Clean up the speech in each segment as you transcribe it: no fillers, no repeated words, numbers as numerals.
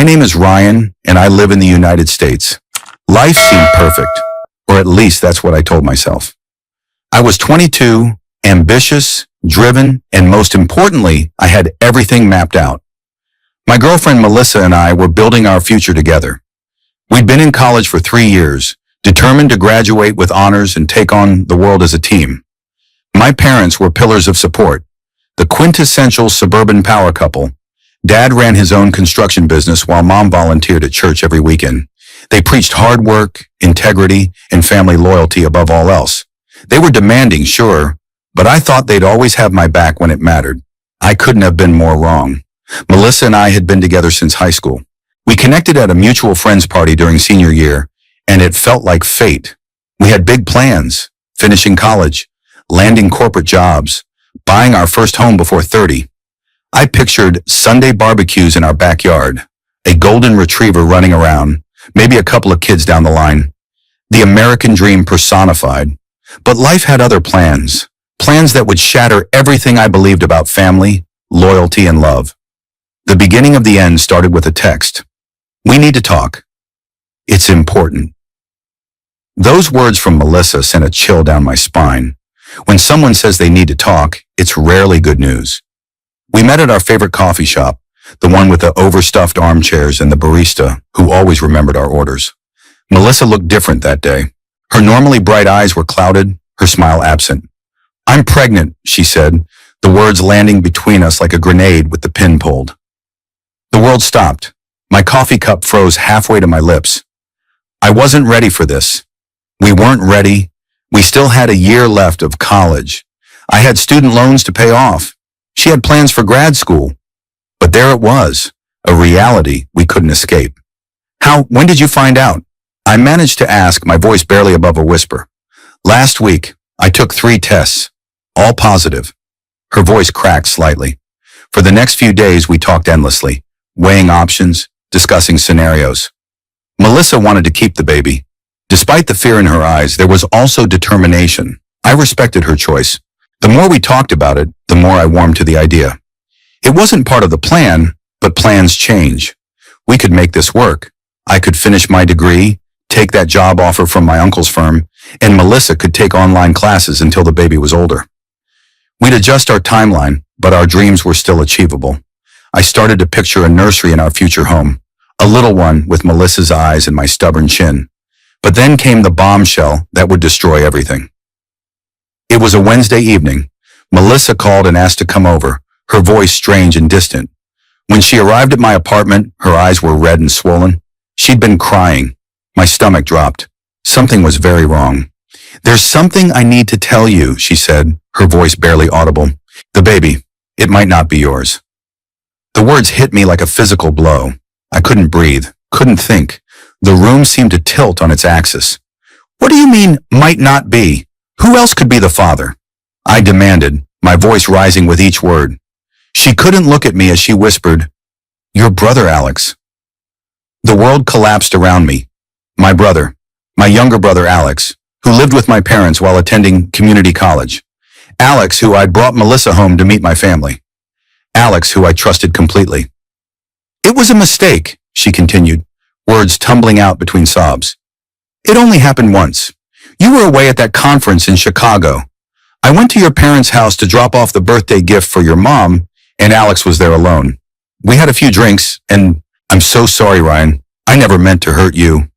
My name is Ryan, and I live in the United States. Life seemed perfect, or at least that's what I told myself. I was 22, ambitious, driven, and most importantly, I had everything mapped out. My girlfriend Melissa and I were building our future together. We'd been in college for 3 years, determined to graduate with honors and take on the world as a team. My parents were pillars of support, the quintessential suburban power couple. Dad ran his own construction business while Mom volunteered at church every weekend. They preached hard work, integrity, and family loyalty above all else. They were demanding, sure, but I thought they'd always have my back when it mattered. I couldn't have been more wrong. Melissa and I had been together since high school. We connected at a mutual friends party during senior year, and it felt like fate. We had big plans, finishing college, landing corporate jobs, buying our first home before 30. I pictured Sunday barbecues in our backyard, a golden retriever running around, maybe a couple of kids down the line. The American dream personified. But life had other plans, plans that would shatter everything I believed about family, loyalty, and love. The beginning of the end started with a text. We need to talk. It's important. Those words from Melissa sent a chill down my spine. When someone says they need to talk, it's rarely good news. We met at our favorite coffee shop, the one with the overstuffed armchairs and the barista who always remembered our orders. Melissa looked different that day. Her normally bright eyes were clouded, her smile absent. I'm pregnant, she said, the words landing between us like a grenade with the pin pulled. The world stopped. My coffee cup froze halfway to my lips. I wasn't ready for this. We weren't ready. We still had a year left of college. I had student loans to pay off. She had plans for grad school. But there it was, a reality we couldn't escape. When did you find out? I managed to ask, my voice barely above a whisper. Last week, I took 3 tests, all positive. Her voice cracked slightly. For the next few days, we talked endlessly, weighing options, discussing scenarios. Melissa wanted to keep the baby. Despite the fear in her eyes, there was also determination. I respected her choice. The more we talked about it, the more I warmed to the idea. It wasn't part of the plan, but plans change. We could make this work. I could finish my degree, take that job offer from my uncle's firm, and Melissa could take online classes until the baby was older. We'd adjust our timeline, but our dreams were still achievable. I started to picture a nursery in our future home, a little one with Melissa's eyes and my stubborn chin. But then came the bombshell that would destroy everything. It was a Wednesday evening. Melissa called and asked to come over, her voice strange and distant. When she arrived at my apartment, her eyes were red and swollen. She'd been crying. My stomach dropped. Something was very wrong. There's something I need to tell you, she said, her voice barely audible. The baby, it might not be yours. The words hit me like a physical blow. I couldn't breathe, couldn't think. The room seemed to tilt on its axis. What do you mean, might not be? Who else could be the father? I demanded, my voice rising with each word. She couldn't look at me as she whispered, Your brother, Alex. The world collapsed around me. My brother, my younger brother, Alex, who lived with my parents while attending community college. Alex, who I'd brought Melissa home to meet my family. Alex, who I trusted completely. It was a mistake, she continued, words tumbling out between sobs. It only happened once. You were away at that conference in Chicago. I went to your parents' house to drop off the birthday gift for your mom, and Alex was there alone. We had a few drinks, and I'm so sorry, Ryan. I never meant to hurt you.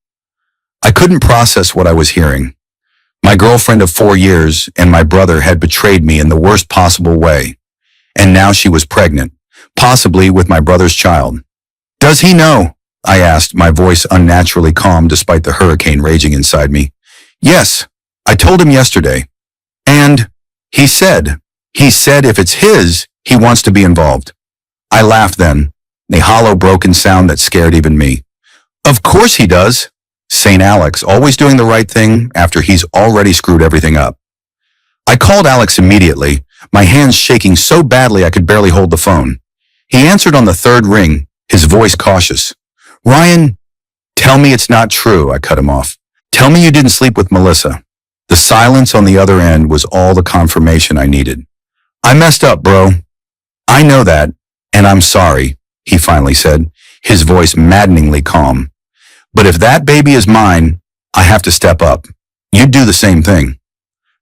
I couldn't process what I was hearing. My girlfriend of 4 years and my brother had betrayed me in the worst possible way. And now she was pregnant, possibly with my brother's child. Does he know? I asked, my voice unnaturally calm despite the hurricane raging inside me. Yes, I told him yesterday. And he said if it's his, he wants to be involved. I laughed then, a hollow broken sound that scared even me. Of course he does. St. Alex, always doing the right thing after he's already screwed everything up. I called Alex immediately, my hands shaking so badly I could barely hold the phone. He answered on the 3rd ring, his voice cautious. Ryan, tell me it's not true, I cut him off. Tell me you didn't sleep with Melissa. The silence on the other end was all the confirmation I needed. I messed up, bro. I know that, and I'm sorry, he finally said, his voice maddeningly calm. But if that baby is mine, I have to step up. You'd do the same thing.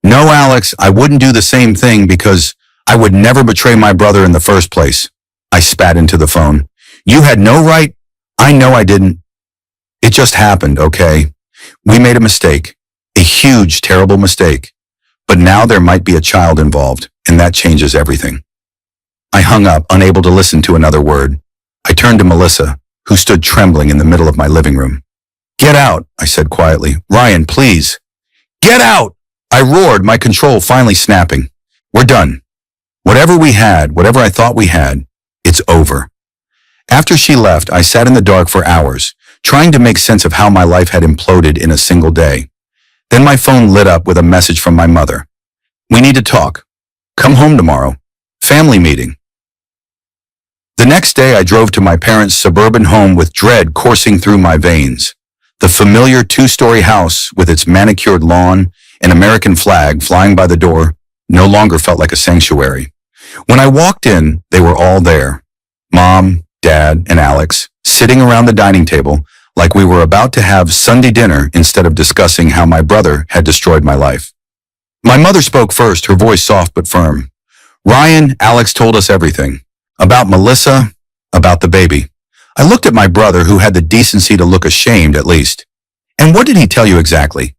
No, Alex, I wouldn't do the same thing because I would never betray my brother in the first place. I spat into the phone. You had no right. I know I didn't. It just happened, okay? We made a mistake. A huge, terrible mistake. But now there might be a child involved, and that changes everything. I hung up, unable to listen to another word. I turned to Melissa, who stood trembling in the middle of my living room. Get out, I said quietly. Ryan, please. Get out! I roared, my control finally snapping. We're done. Whatever we had, whatever I thought we had, it's over. After she left, I sat in the dark for hours, trying to make sense of how my life had imploded in a single day. Then my phone lit up with a message from my mother. We need to talk. Come home tomorrow. Family meeting. The next day, I drove to my parents' suburban home with dread coursing through my veins. The familiar two-story house with its manicured lawn and American flag flying by the door no longer felt like a sanctuary. When I walked in, they were all there. Mom, Dad, and Alex, sitting around the dining table like we were about to have Sunday dinner instead of discussing how my brother had destroyed my life. My mother spoke first, her voice soft but firm. Ryan, Alex told us everything. About Melissa, about the baby. I looked at my brother, who had the decency to look ashamed at least. And what did he tell you exactly?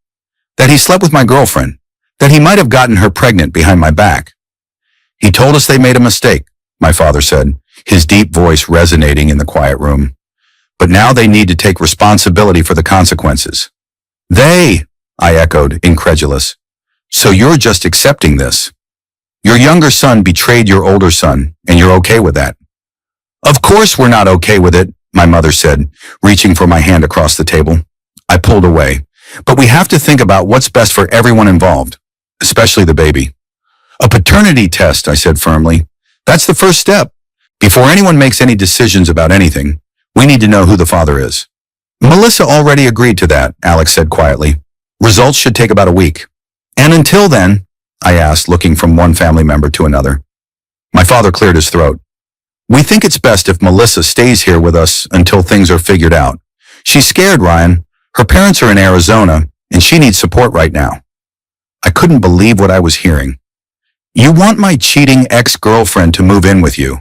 That he slept with my girlfriend. That he might have gotten her pregnant behind my back. He told us they made a mistake, my father said, his deep voice resonating in the quiet room. But now they need to take responsibility for the consequences. They, I echoed, incredulous. So you're just accepting this? Your younger son betrayed your older son, and you're okay with that? Of course we're not okay with it, my mother said, reaching for my hand across the table. I pulled away. But we have to think about what's best for everyone involved, especially the baby. A paternity test, I said firmly. That's the first step. Before anyone makes any decisions about anything, we need to know who the father is. Melissa already agreed to that, Alex said quietly. Results should take about a week. And until then, I asked, looking from one family member to another. My father cleared his throat. We think it's best if Melissa stays here with us until things are figured out. She's scared, Ryan. Her parents are in Arizona, and she needs support right now. I couldn't believe what I was hearing. You want my cheating ex-girlfriend to move in with you,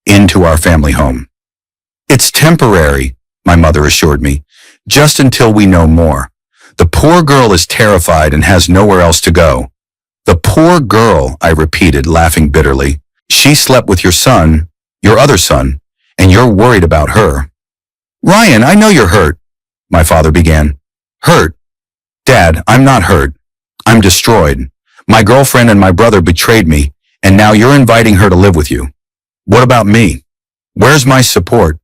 into our family home. It's temporary, my mother assured me, just until we know more. The poor girl is terrified and has nowhere else to go. The poor girl, I repeated, laughing bitterly. She slept with your son, your other son, and you're worried about her. Ryan, I know you're hurt, my father began. Hurt? Dad, I'm not hurt. I'm destroyed. My girlfriend and my brother betrayed me, and now you're inviting her to live with you. What about me? Where's my support?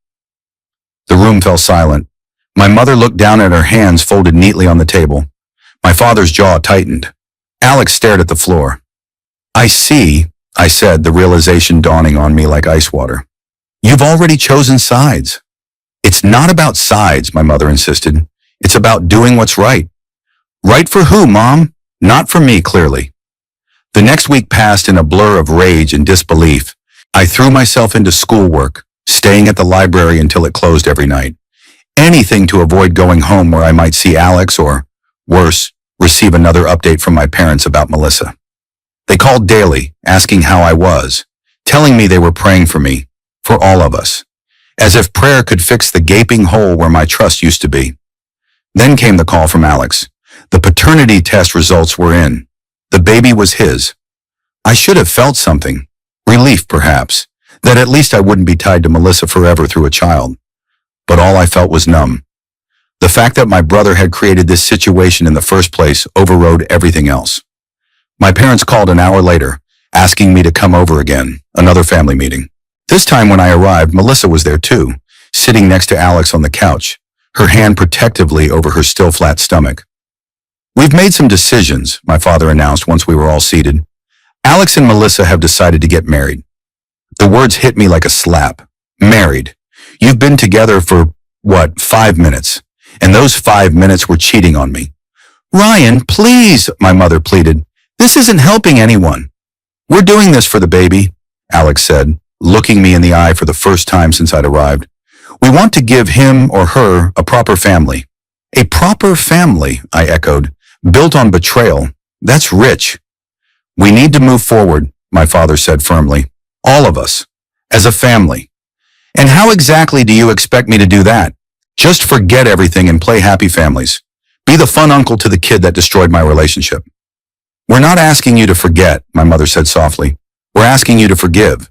The room fell silent. My mother looked down at her hands folded neatly on the table. My father's jaw tightened. Alex stared at the floor. I see, I said, the realization dawning on me like ice water. You've already chosen sides. It's not about sides, my mother insisted. It's about doing what's right. Right for who, Mom? Not for me, clearly. The next week passed in a blur of rage and disbelief. I threw myself into schoolwork, staying at the library until it closed every night. Anything to avoid going home where I might see Alex or, worse, receive another update from my parents about Melissa. They called daily, asking how I was, telling me they were praying for me, for all of us, as if prayer could fix the gaping hole where my trust used to be. Then came the call from Alex. The paternity test results were in. The baby was his. I should have felt something, relief perhaps, that at least I wouldn't be tied to Melissa forever through a child. But all I felt was numb. The fact that my brother had created this situation in the first place overrode everything else. My parents called an hour later, asking me to come over again, another family meeting. This time when I arrived, Melissa was there too, sitting next to Alex on the couch, her hand protectively over her still flat stomach. We've made some decisions, my father announced once we were all seated. Alex and Melissa have decided to get married. The words hit me like a slap. Married. You've been together for, 5 minutes? And those 5 minutes were cheating on me. Ryan, please, my mother pleaded. This isn't helping anyone. We're doing this for the baby, Alex said, looking me in the eye for the first time since I'd arrived. We want to give him or her a proper family. A proper family, I echoed, built on betrayal. That's rich. We need to move forward, my father said firmly. All of us. As a family. And how exactly do you expect me to do that? Just forget everything and play happy families. Be the fun uncle to the kid that destroyed my relationship. We're not asking you to forget, my mother said softly. We're asking you to forgive.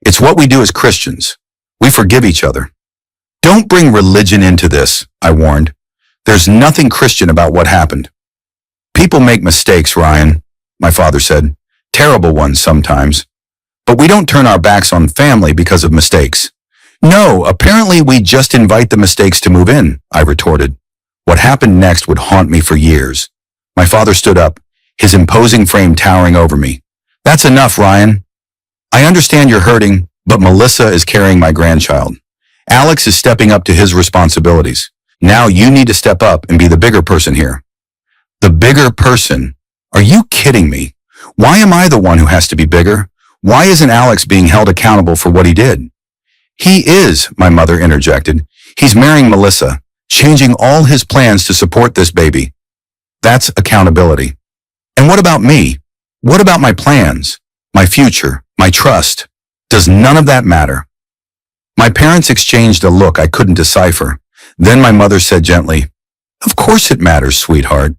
It's what we do as Christians. We forgive each other. Don't bring religion into this, I warned. There's nothing Christian about what happened. People make mistakes, Ryan, my father said. Terrible ones sometimes. But we don't turn our backs on family because of mistakes. No, apparently we just invite the mistakes to move in, I retorted. What happened next would haunt me for years. My father stood up, his imposing frame towering over me. That's enough, Ryan. I understand you're hurting, but Melissa is carrying my grandchild. Alex is stepping up to his responsibilities. Now you need to step up and be the bigger person here. The bigger person? Are you kidding me? Why am I the one who has to be bigger? Why isn't Alex being held accountable for what he did? He is, my mother interjected. He's marrying Melissa, changing all his plans to support this baby. That's accountability. And what about me? What about my plans, my future, my trust? Does none of that matter? My parents exchanged a look I couldn't decipher. Then my mother said gently, Of course it matters, sweetheart.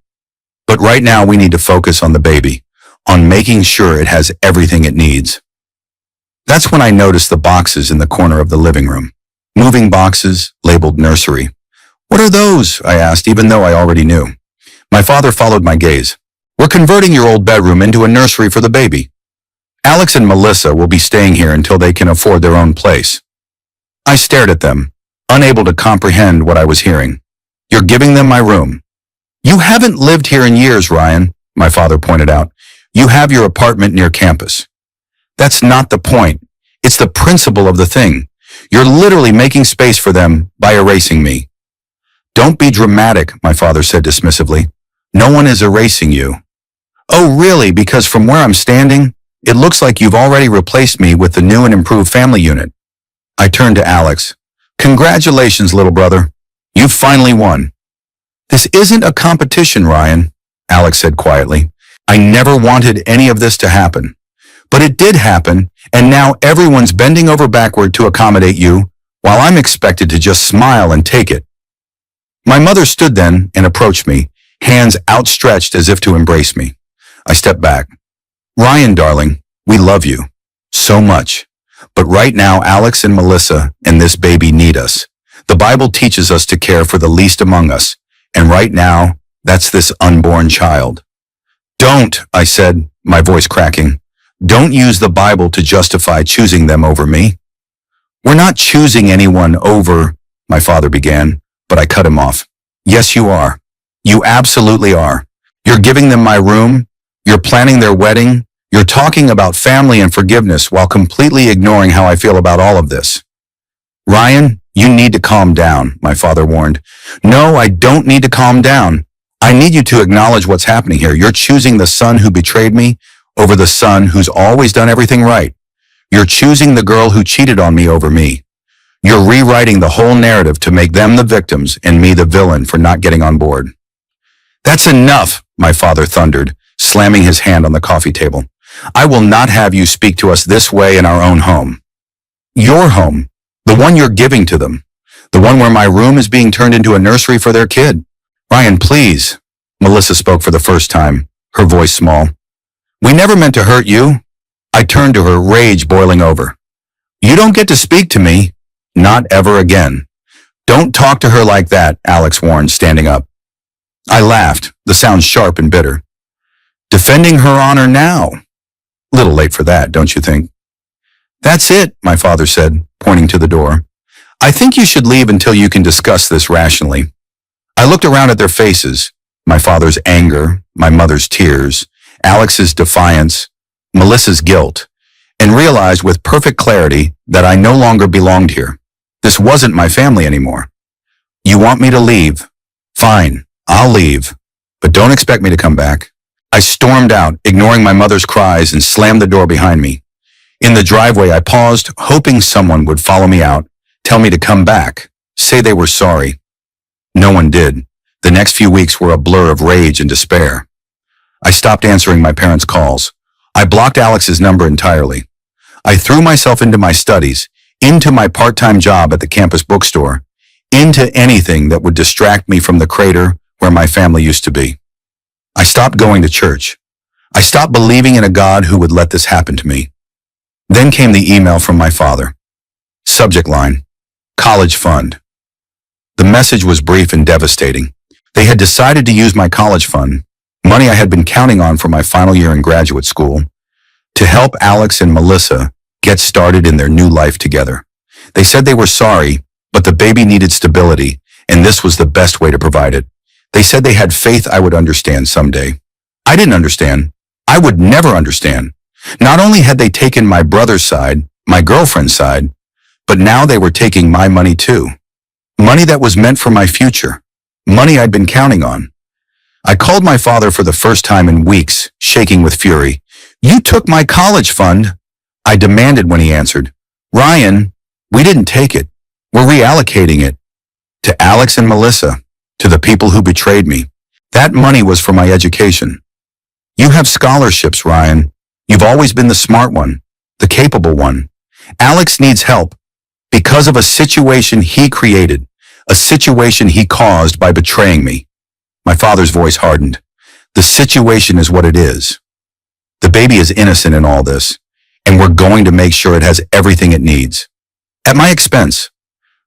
But right now we need to focus on the baby, on making sure it has everything it needs. That's when I noticed the boxes in the corner of the living room. Moving boxes labeled nursery. What are those? I asked, even though I already knew. My father followed my gaze. We're converting your old bedroom into a nursery for the baby. Alex and Melissa will be staying here until they can afford their own place. I stared at them, unable to comprehend what I was hearing. You're giving them my room. You haven't lived here in years, Ryan, my father pointed out. You have your apartment near campus. That's not the point. It's the principle of the thing. You're literally making space for them by erasing me. Don't be dramatic, my father said dismissively. No one is erasing you. Oh, really? Because from where I'm standing, it looks like you've already replaced me with the new and improved family unit. I turned to Alex. Congratulations, little brother. You've finally won. This isn't a competition, Ryan, Alex said quietly. I never wanted any of this to happen. But it did happen, and now everyone's bending over backward to accommodate you, while I'm expected to just smile and take it. My mother stood then and approached me, hands outstretched as if to embrace me. I stepped back. Ryan, darling, we love you. So much. But right now, Alex and Melissa and this baby need us. The Bible teaches us to care for the least among us. And right now, that's this unborn child. Don't, I said, my voice cracking. Don't use the Bible to justify choosing them over me. We're not choosing anyone over, my father began, but I cut him off. Yes, you are. You absolutely are. You're giving them my room. You're planning their wedding. You're talking about family and forgiveness while completely ignoring how I feel about all of this. Ryan, you need to calm down, my father warned. No, I don't need to calm down. I need you to acknowledge what's happening here. You're choosing the son who betrayed me over the son who's always done everything right. You're choosing the girl who cheated on me over me. You're rewriting the whole narrative to make them the victims and me the villain for not getting on board. That's enough, my father thundered, slamming his hand on the coffee table. I will not have you speak to us this way in our own home. Your home, the one you're giving to them, the one where my room is being turned into a nursery for their kid. Ryan, please. Melissa spoke for the first time, her voice small. We never meant to hurt you. I turned to her, rage boiling over. You don't get to speak to me. Not ever again. Don't talk to her like that, Alex warned, standing up. I laughed, the sound sharp and bitter. Defending her honor now. Little late for that, don't you think? That's it, my father said, pointing to the door. I think you should leave until you can discuss this rationally. I looked around at their faces, my father's anger, my mother's tears, Alex's defiance, Melissa's guilt, and realized with perfect clarity that I no longer belonged here. This wasn't my family anymore. You want me to leave? Fine, I'll leave, but don't expect me to come back. I stormed out, ignoring my mother's cries, and slammed the door behind me. In the driveway, I paused, hoping someone would follow me out, tell me to come back. say they were sorry. No one did. The next few weeks were a blur of rage and despair. I stopped answering my parents' calls. I blocked Alex's number entirely. I threw myself into my studies, into my part-time job at the campus bookstore, into anything that would distract me from the crater where my family used to be. I stopped going to church. I stopped believing in a God who would let this happen to me. Then came the email from my father. Subject line, college fund. The message was brief and devastating. They had decided to use my college fund, money I had been counting on for my final year in graduate school, to help Alex and Melissa get started in their new life together. They said they were sorry, but the baby needed stability, and this was the best way to provide it. They said they had faith I would understand someday. I didn't understand. I would never understand. Not only had they taken my brother's side, my girlfriend's side, but now they were taking my money too. Money that was meant for my future. Money I'd been counting on. I called my father for the first time in weeks, shaking with fury. "You took my college fund," I demanded when he answered. "Ryan, we didn't take it. We're reallocating it. To Alex and Melissa, to the people who betrayed me. That money was for my education. You have scholarships, Ryan. You've always been the smart one, the capable one. Alex needs help because of a situation he created, a situation he caused by betraying me." My father's voice hardened. "The situation is what it is. The baby is innocent in all this, and we're going to make sure it has everything it needs. At my expense.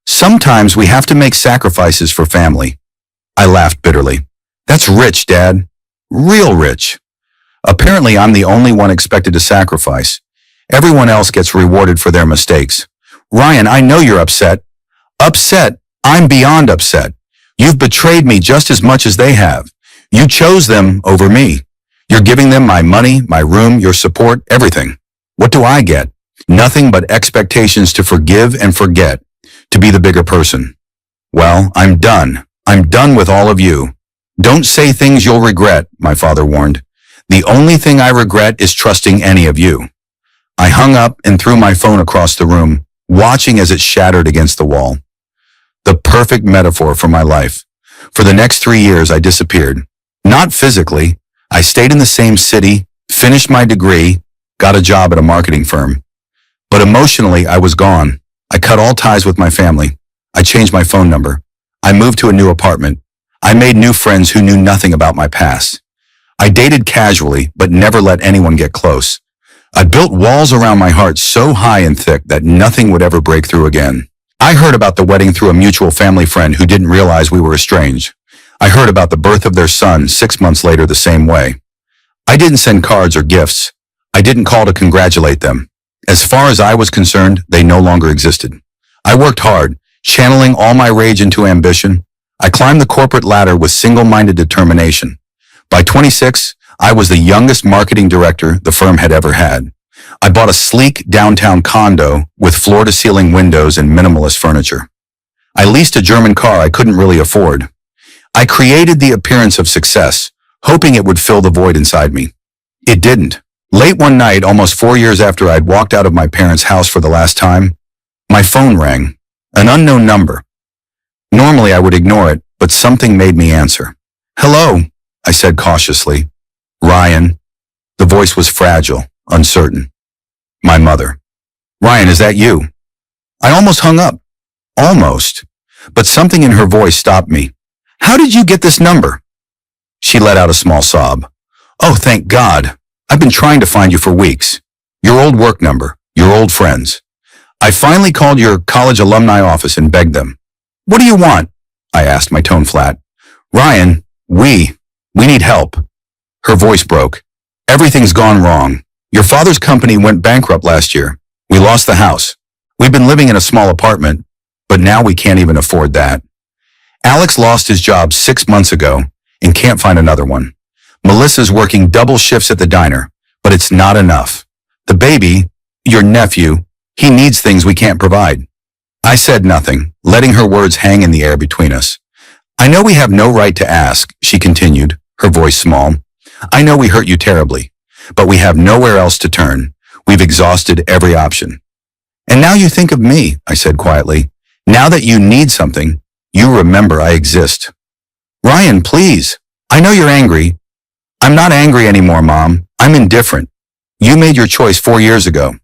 Sometimes we have to make sacrifices for family." I laughed bitterly. "That's rich, Dad. Real rich. Apparently, I'm the only one expected to sacrifice. Everyone else gets rewarded for their mistakes. Ryan, I know you're upset. Upset? I'm beyond upset. You've betrayed me just as much as they have. You chose them over me. You're giving them my money, my room, your support, everything. What do I get? Nothing but expectations to forgive and forget, to be the bigger person. Well, I'm done. I'm done with all of you. Don't say things you'll regret," my father warned. "The only thing I regret is trusting any of you." I hung up and threw my phone across the room, watching as it shattered against the wall. The perfect metaphor for my life. For the next 3 years, I disappeared. Not physically. I stayed in the same city, finished my degree, got a job at a marketing firm. But emotionally, I was gone. I cut all ties with my family. I changed my phone number. I moved to a new apartment. I made new friends who knew nothing about my past. I dated casually, but never let anyone get close. I built walls around my heart so high and thick that nothing would ever break through again. I heard about the wedding through a mutual family friend who didn't realize we were estranged. I heard about the birth of their son 6 months later the same way. I didn't send cards or gifts. I didn't call to congratulate them. As far as I was concerned, they no longer existed. I worked hard, channeling all my rage into ambition. I climbed the corporate ladder with single-minded determination. By 26, I was the youngest marketing director the firm had ever had. I bought a sleek downtown condo with floor-to-ceiling windows and minimalist furniture. I leased a German car I couldn't really afford. I created the appearance of success, hoping it would fill the void inside me. It didn't. Late one night, almost 4 years after I'd walked out of my parents' house for the last time, my phone rang. An unknown number. Normally I would ignore it, but something made me answer. "Hello," I said cautiously. "Ryan." The voice was fragile, uncertain. My mother. "Ryan, is that you?" I almost hung up. Almost. But something in her voice stopped me. "How did you get this number?" She let out a small sob. "Oh, thank God. I've been trying to find you for weeks. Your old work number, your old friends. I finally called your college alumni office and begged them." "What do you want?" I asked, my tone flat. "Ryan, we need help." Her voice broke. "Everything's gone wrong. Your father's company went bankrupt last year. We lost the house. We've been living in a small apartment, but now we can't even afford that. Alex lost his job 6 months ago and can't find another one. Melissa's working double shifts at the diner, but it's not enough. The baby, your nephew, he needs things we can't provide." I said nothing, letting her words hang in the air between us. "I know we have no right to ask," she continued, her voice small. "I know we hurt you terribly, but we have nowhere else to turn. We've exhausted every option." "And now you think of me," I said quietly. Now that you need something, you remember I exist. Ryan, please. I know you're angry. I'm not angry anymore, Mom. I'm indifferent. You made your choice 4 years ago.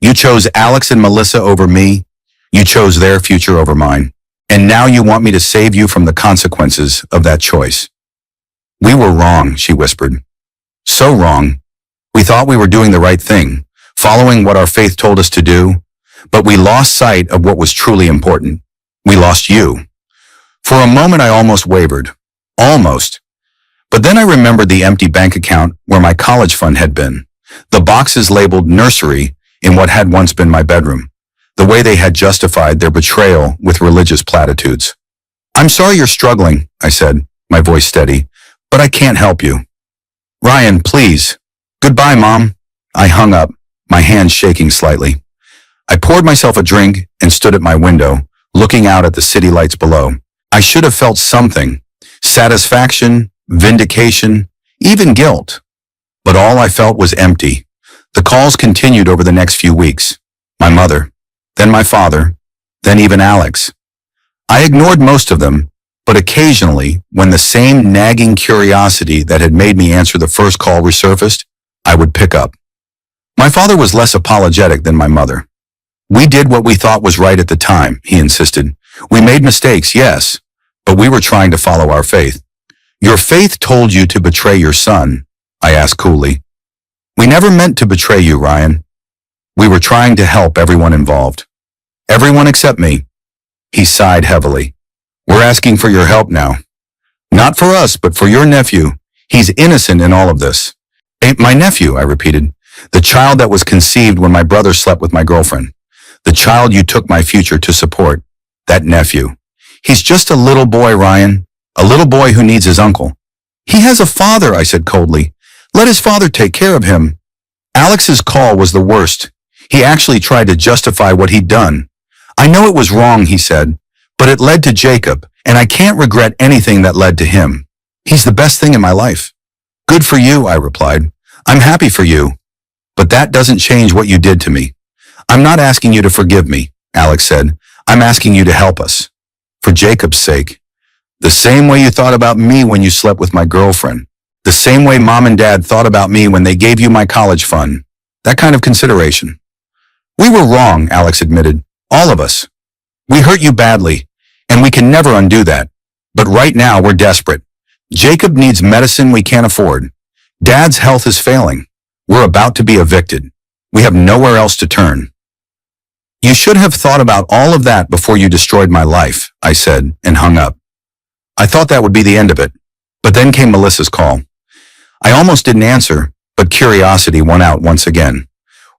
You chose Alex and Melissa over me. You chose their future over mine. And now you want me to save you from the consequences of that choice. We were wrong, she whispered. So wrong. We thought we were doing the right thing, following what our faith told us to do, but we lost sight of what was truly important. We lost you. For a moment, I almost wavered. Almost. But then I remembered the empty bank account where my college fund had been, the boxes labeled nursery in what had once been my bedroom, the way they had justified their betrayal with religious platitudes. I'm sorry you're struggling, I said, my voice steady, but I can't help you. Ryan, please. Goodbye, Mom. I hung up, my hands shaking slightly. I poured myself a drink and stood at my window, looking out at the city lights below. I should have felt something, satisfaction, vindication, even guilt. But all I felt was empty. The calls continued over the next few weeks. My mother, then my father, then even Alex. I ignored most of them, but occasionally, when the same nagging curiosity that had made me answer the first call resurfaced, I would pick up. My father was less apologetic than my mother. We did what we thought was right at the time, he insisted. We made mistakes, yes, but we were trying to follow our faith. Your faith told you to betray your son, I asked coolly. We never meant to betray you, Ryan. We were trying to help everyone involved. Everyone except me. He sighed heavily. We're asking for your help now. Not for us, but for your nephew. He's innocent in all of this. My nephew, I repeated. The child that was conceived when my brother slept with my girlfriend. The child you took my future to support. That nephew. He's just a little boy, Ryan. A little boy who needs his uncle. He has a father, I said coldly. Let his father take care of him. Alex's call was the worst. He actually tried to justify what he'd done. I know it was wrong, he said, but it led to Jacob, and I can't regret anything that led to him. He's the best thing in my life. Good for you, I replied. I'm happy for you. But that doesn't change what you did to me. I'm not asking you to forgive me, Alex said. I'm asking you to help us. For Jacob's sake. The same way you thought about me when you slept with my girlfriend. The same way Mom and Dad thought about me when they gave you my college fund. That kind of consideration. We were wrong, Alex admitted. All of us. We hurt you badly, and we can never undo that. But right now, we're desperate. Jacob needs medicine we can't afford. Dad's health is failing. We're about to be evicted. We have nowhere else to turn. You should have thought about all of that before you destroyed my life, I said, and hung up. I thought that would be the end of it. But then came Melissa's call. I almost didn't answer, but curiosity won out once again.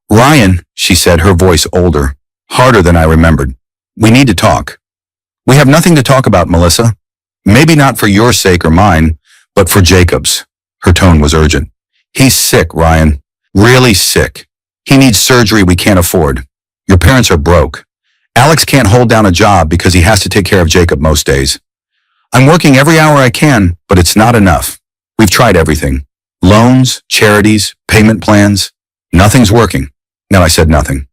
Ryan, she said, her voice older, harder than I remembered. We need to talk. We have nothing to talk about, Melissa. Maybe not for your sake or mine, but for Jacob's. Her tone was urgent. He's sick, Ryan. Really sick. He needs surgery we can't afford. Your parents are broke. Alex can't hold down a job because he has to take care of Jacob most days. I'm working every hour I can, but it's not enough. We've tried everything. Loans, charities, payment plans. Nothing's working. No, I said nothing.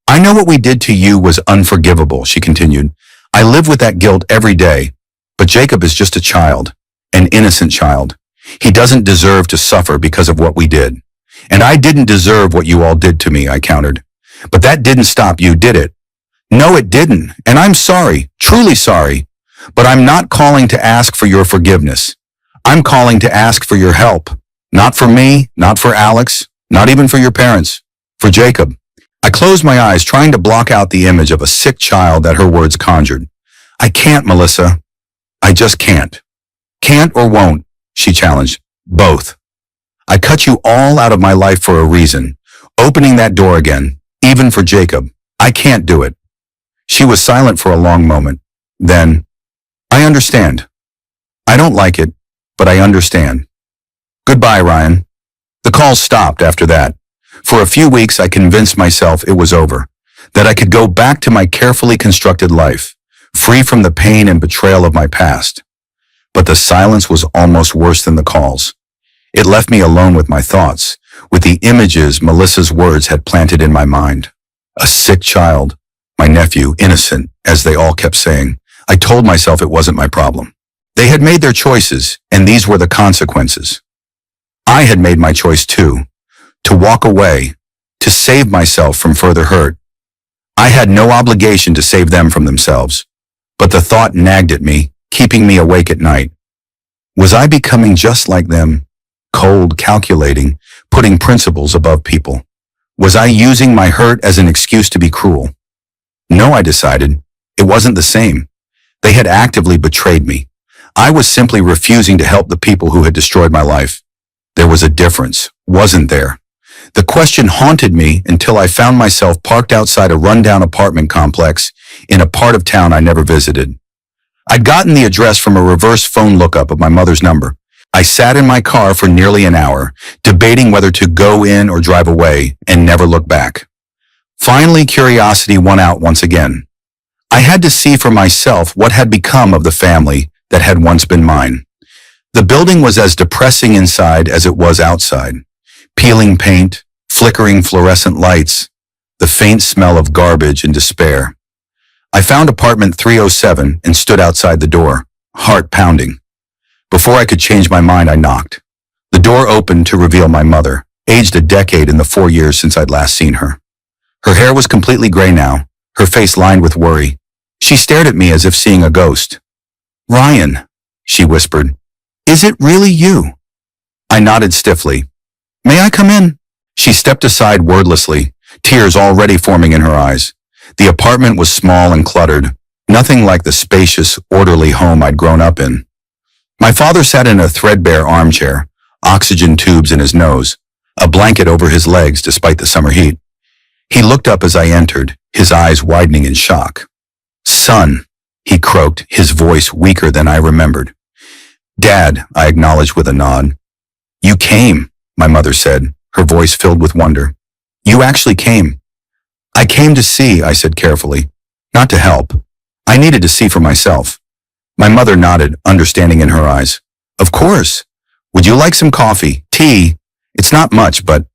I know what we did to you was unforgivable, she continued. I live with that guilt every day. But Jacob is just a child, an innocent child. He doesn't deserve to suffer because of what we did. And I didn't deserve what you all did to me, I countered. But that didn't stop you, did it? No, it didn't. And I'm sorry, truly sorry. But I'm not calling to ask for your forgiveness. I'm calling to ask for your help. Not for me, not for Alex, not even for your parents, for Jacob. I closed my eyes, trying to block out the image of a sick child that her words conjured. I can't, Melissa. I just can't. Can't or won't, she challenged. Both. I cut you all out of my life for a reason, opening that door again, even for Jacob. I can't do it. She was silent for a long moment. Then, I understand. I don't like it, but I understand. Goodbye, Ryan. The calls stopped after that. For a few weeks, I convinced myself it was over, that I could go back to my carefully constructed life, free from the pain and betrayal of my past. But the silence was almost worse than the calls. It left me alone with my thoughts, with the images Melissa's words had planted in my mind. A sick child, my nephew, innocent, as they all kept saying. I told myself it wasn't my problem. They had made their choices, and these were the consequences. I had made my choice too, to walk away, to save myself from further hurt. I had no obligation to save them from themselves, but the thought nagged at me, keeping me awake at night. Was I becoming just like them, cold, calculating, putting principles above people? Was I using my hurt as an excuse to be cruel? No, I decided. It wasn't the same. They had actively betrayed me. I was simply refusing to help the people who had destroyed my life. There was a difference, wasn't there? The question haunted me until I found myself parked outside a rundown apartment complex in a part of town I never visited. I'd gotten the address from a reverse phone lookup of my mother's number. I sat in my car for nearly an hour, debating whether to go in or drive away, and never look back. Finally, curiosity won out once again. I had to see for myself what had become of the family that had once been mine. The building was as depressing inside as it was outside. Peeling paint, flickering fluorescent lights, the faint smell of garbage and despair. I found apartment 307 and stood outside the door, heart pounding. Before I could change my mind, I knocked. The door opened to reveal my mother, aged a decade in the 4 years since I'd last seen her. Her hair was completely gray now, her face lined with worry. She stared at me as if seeing a ghost. "Ryan," she whispered, "is it really you?" I nodded stiffly. "May I come in?" She stepped aside wordlessly, tears already forming in her eyes. The apartment was small and cluttered, nothing like the spacious, orderly home I'd grown up in. My father sat in a threadbare armchair, oxygen tubes in his nose, a blanket over his legs despite the summer heat. He looked up as I entered, his eyes widening in shock. "Son," he croaked, his voice weaker than I remembered. "Dad," I acknowledged with a nod. "You came," my mother said, her voice filled with wonder. "You actually came." "I came to see," I said carefully, "not to help. I needed to see for myself." My mother nodded, understanding in her eyes. "Of course. Would you like some coffee, tea? It's not much, but—"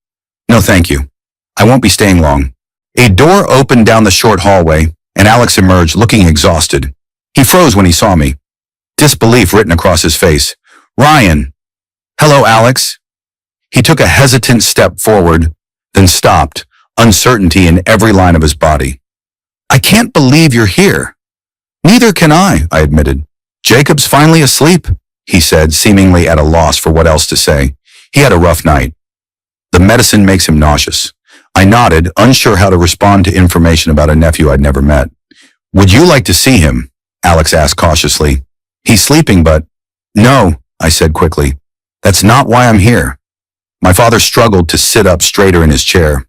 "No, thank you. I won't be staying long." A door opened down the short hallway, and Alex emerged, looking exhausted. He froze when he saw me, disbelief written across his face. "Ryan!" "Hello, Alex." He took a hesitant step forward, then stopped, uncertainty in every line of his body. "I can't believe you're here." "Neither can I admitted. "Jacob's finally asleep," he said, seemingly at a loss for what else to say. "He had a rough night. The medicine makes him nauseous." I nodded, unsure how to respond to information about a nephew I'd never met. "Would you like to see him?" Alex asked cautiously. "He's sleeping, but—" "No," I said quickly. "That's not why I'm here." My father struggled to sit up straighter in his chair.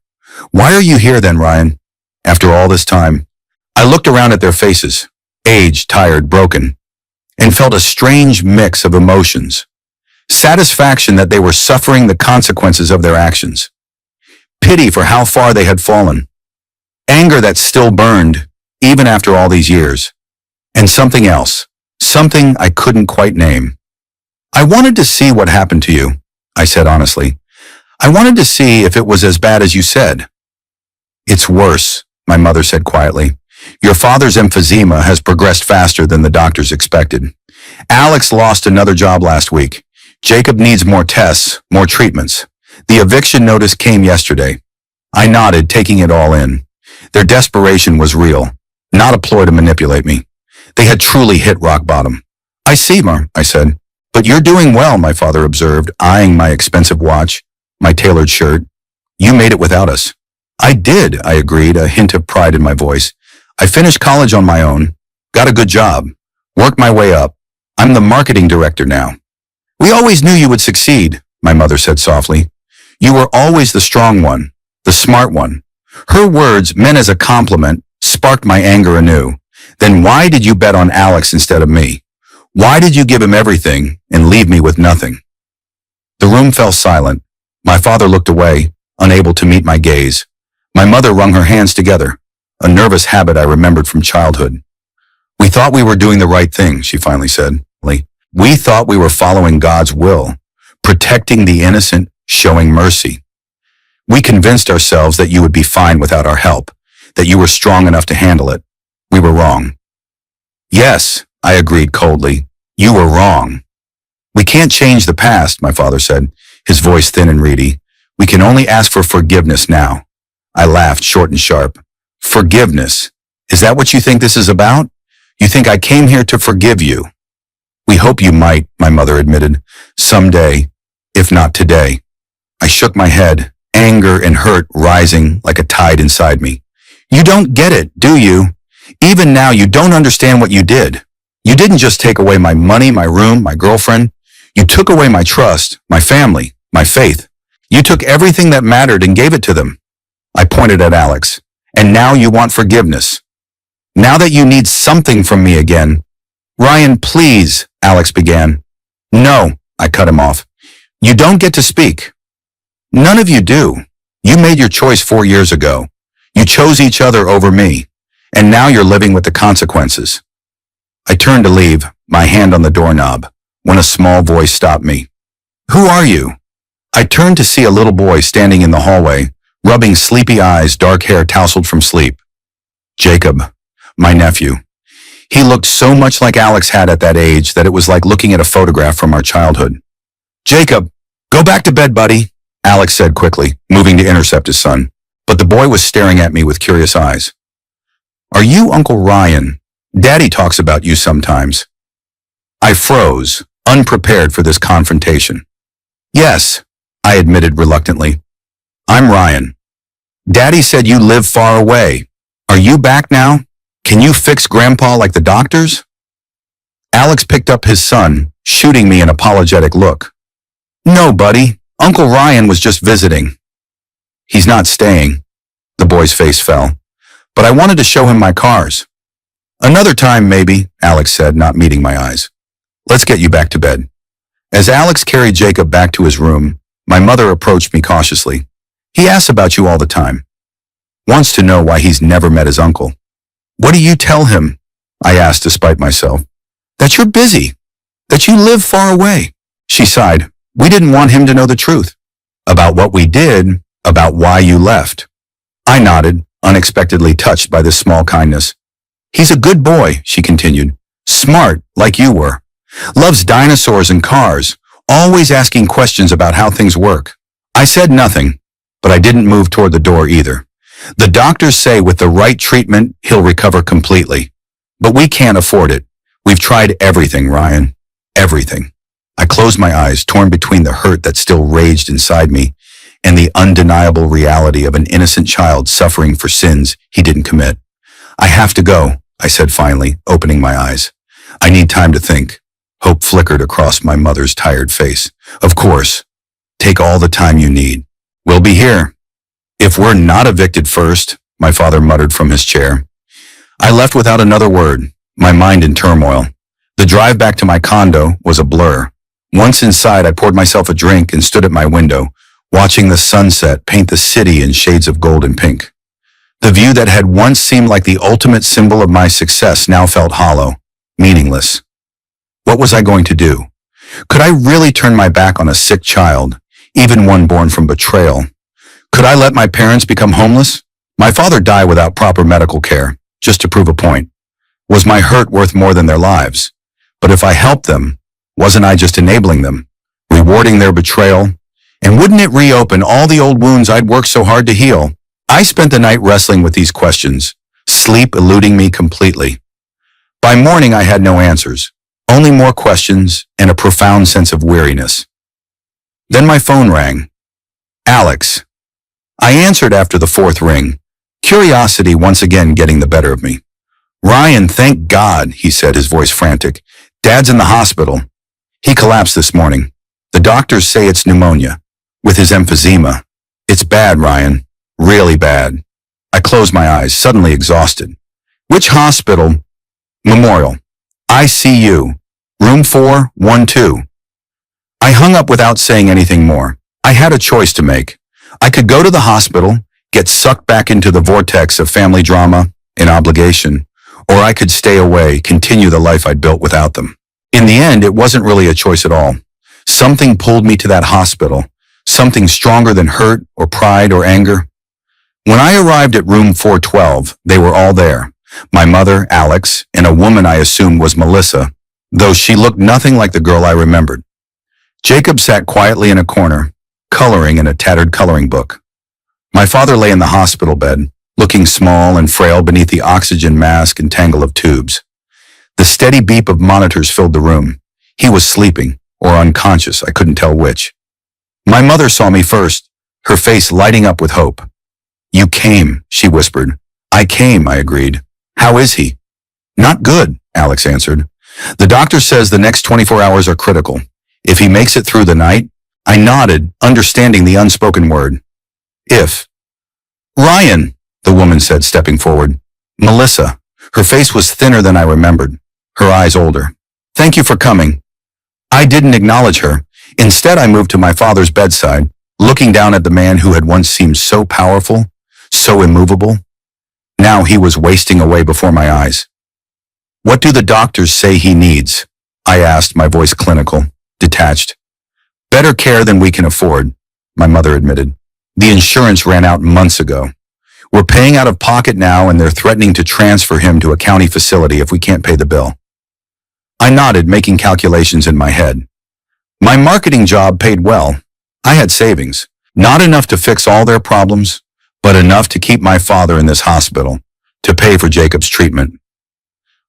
"Why are you here then, Ryan? After all this time?" I looked around at their faces, aged, tired, broken, and felt a strange mix of emotions. Satisfaction that they were suffering the consequences of their actions. Pity for how far they had fallen. Anger that still burned, even after all these years. And something else, something I couldn't quite name. "I wanted to see what happened to you," I said honestly. "I wanted to see if it was as bad as you said." "It's worse," my mother said quietly. "Your father's emphysema has progressed faster than the doctors expected. Alex lost another job last week. Jacob needs more tests, more treatments. The eviction notice came yesterday." I nodded, taking it all in. Their desperation was real, not a ploy to manipulate me. They had truly hit rock bottom. "I see, Ma," I said. "But you're doing well," my father observed, eyeing my expensive watch, my tailored shirt. "You made it without us." "I did," I agreed, a hint of pride in my voice. "I finished college on my own, got a good job, worked my way up. I'm the marketing director now." "We always knew you would succeed," my mother said softly. "You were always the strong one, the smart one." Her words, meant as a compliment, sparked my anger anew. Then why did you bet on Alex instead of me? Why did you give him everything and leave me with nothing? The room fell silent. My father looked away, unable to meet my gaze. My mother wrung her hands together, a nervous habit I remembered from childhood. "We thought we were doing the right thing," she finally said. "We thought we were following God's will, protecting the innocent, showing mercy. We convinced ourselves that you would be fine without our help. that you were strong enough to handle it. We were wrong. Yes, I agreed coldly. You were wrong. We can't change the past, my father said, his voice thin and reedy. We can only ask for forgiveness now. I laughed short and sharp. Forgiveness? Is that what you think this is about? You think I came here to forgive you? We hope you might, my mother admitted. Someday, if not today. I shook my head, anger and hurt rising like a tide inside me. You don't get it, do you? Even now, you don't understand what you did. You didn't just take away my money, my room, my girlfriend. You took away my trust, my family, my faith. You took everything that mattered and gave it to them. I pointed at Alex. And now you want forgiveness. Now that you need something from me again. Ryan, please, Alex began. No, I cut him off. You don't get to speak. None of you do. You made your choice 4 years ago. You chose each other over me. And now you're living with the consequences. I turned to leave, my hand on the doorknob, when a small voice stopped me. Who are you? I turned to see a little boy standing in the hallway, rubbing sleepy eyes, dark hair tousled from sleep. Jacob, my nephew. He looked so much like Alex had at that age that it was like looking at a photograph from our childhood. Jacob, go back to bed, buddy, Alex said quickly, moving to intercept his son. But the boy was staring at me with curious eyes. Are you Uncle Ryan? Daddy talks about you sometimes. I froze, unprepared for this confrontation. Yes, I admitted reluctantly. I'm Ryan. Daddy said you live far away. Are you back now? Can you fix Grandpa like the doctors? Alex picked up his son, shooting me an apologetic look. No, buddy. Uncle Ryan was just visiting. He's not staying. The boy's face fell. But I wanted to show him my cars. Another time, maybe, Alex said, not meeting my eyes. Let's get you back to bed. As Alex carried Jacob back to his room, my mother approached me cautiously. He asks about you all the time. Wants to know why he's never met his uncle. What do you tell him? I asked despite myself. That you're busy. That you live far away. She sighed. We didn't want him to know the truth. About what we did, about why you left. I nodded, unexpectedly touched by this small kindness. He's a good boy, she continued. Smart, like you were. Loves dinosaurs and cars, always asking questions about how things work. I said nothing, but I didn't move toward the door either. The doctors say with the right treatment, he'll recover completely. But we can't afford it. We've tried everything, Ryan. Everything. I closed my eyes, torn between the hurt that still raged inside me and the undeniable reality of an innocent child suffering for sins he didn't commit. I have to go, I said finally, opening my eyes. I need time to think. Hope flickered across my mother's tired face. Of course. Take all the time you need. We'll be here. If we're not evicted first, my father muttered from his chair. I left without another word, my mind in turmoil. The drive back to my condo was a blur. Once inside, I poured myself a drink and stood at my window, watching the sunset paint the city in shades of gold and pink. The view that had once seemed like the ultimate symbol of my success now felt hollow, meaningless. What was I going to do? Could I really turn my back on a sick child, even one born from betrayal? Could I let my parents become homeless? My father died without proper medical care, just to prove a point. Was my hurt worth more than their lives? But if I helped them, wasn't I just enabling them, rewarding their betrayal? And wouldn't it reopen all the old wounds I'd worked so hard to heal? I spent the night wrestling with these questions, sleep eluding me completely. By morning, I had no answers, only more questions and a profound sense of weariness. Then my phone rang. Alex. I answered after the fourth ring, curiosity once again getting the better of me. Ryan, thank God, he said, his voice frantic. Dad's in the hospital. He collapsed this morning. The doctors say it's pneumonia, with his emphysema. It's bad, Ryan. Really bad. I closed my eyes, suddenly exhausted. Which hospital? Memorial. ICU. Room 412. I hung up without saying anything more. I had a choice to make. I could go to the hospital, get sucked back into the vortex of family drama and obligation, or I could stay away, continue the life I'd built without them. In the end, it wasn't really a choice at all. Something pulled me to that hospital, something stronger than hurt or pride or anger. When I arrived at room 412, they were all there. My mother, Alex, and a woman I assumed was Melissa, though she looked nothing like the girl I remembered. Jacob sat quietly in a corner, coloring in a tattered coloring book. My father lay in the hospital bed, looking small and frail beneath the oxygen mask and tangle of tubes. The steady beep of monitors filled the room. He was sleeping, or unconscious, I couldn't tell which. My mother saw me first, her face lighting up with hope. "You came," she whispered. "I came," I agreed. "How is he?" "Not good," Alex answered. "The doctor says the next 24 hours are critical. If he makes it through the night," I nodded, understanding the unspoken word. "If." "Ryan," the woman said, stepping forward. "Melissa." Her face was thinner than I remembered, her eyes older. "Thank you for coming." I didn't acknowledge her. Instead, I moved to my father's bedside, looking down at the man who had once seemed so powerful, so immovable. Now he was wasting away before my eyes. "What do the doctors say he needs?" I asked, my voice clinical, detached. "Better care than we can afford," my mother admitted. "The insurance ran out months ago. We're paying out of pocket now, and they're threatening to transfer him to a county facility if we can't pay the bill." I nodded, making calculations in my head. My marketing job paid well. I had savings, not enough to fix all their problems, but enough to keep my father in this hospital, to pay for Jacob's treatment.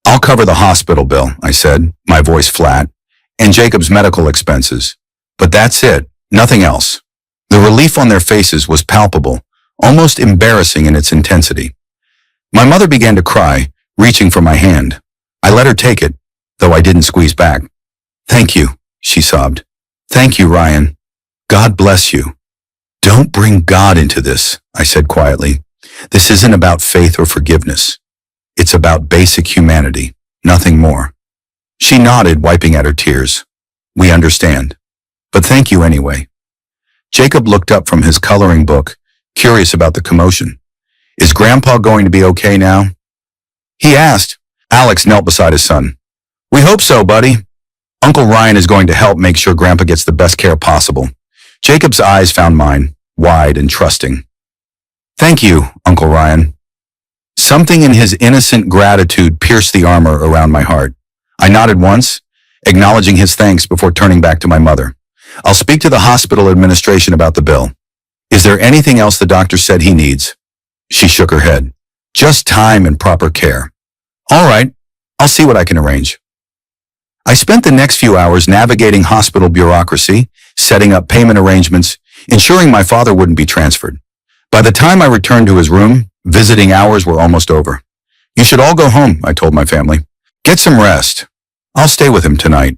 "I'll cover the hospital bill," I said, my voice flat, "and Jacob's medical expenses. But that's it, nothing else." The relief on their faces was palpable, almost embarrassing in its intensity. My mother began to cry, reaching for my hand. I let her take it, though I didn't squeeze back. "Thank you," she sobbed. "Thank you, Ryan. God bless you." "Don't bring God into this," I said quietly. "This isn't about faith or forgiveness. It's about basic humanity, nothing more." She nodded, wiping at her tears. "We understand. But thank you anyway." Jacob looked up from his coloring book, curious about the commotion. "Is Grandpa going to be okay now?" he asked. Alex knelt beside his son. "We hope so, buddy. Uncle Ryan is going to help make sure Grandpa gets the best care possible." Jacob's eyes found mine, wide and trusting. "Thank you, Uncle Ryan." Something in his innocent gratitude pierced the armor around my heart. I nodded once, acknowledging his thanks before turning back to my mother. "I'll speak to the hospital administration about the bill. Is there anything else the doctor said he needs?" She shook her head. "Just time and proper care." "All right, I'll see what I can arrange." I spent the next few hours navigating hospital bureaucracy, setting up payment arrangements, ensuring my father wouldn't be transferred. By the time I returned to his room, visiting hours were almost over. "You should all go home," I told my family. "Get some rest. I'll stay with him tonight."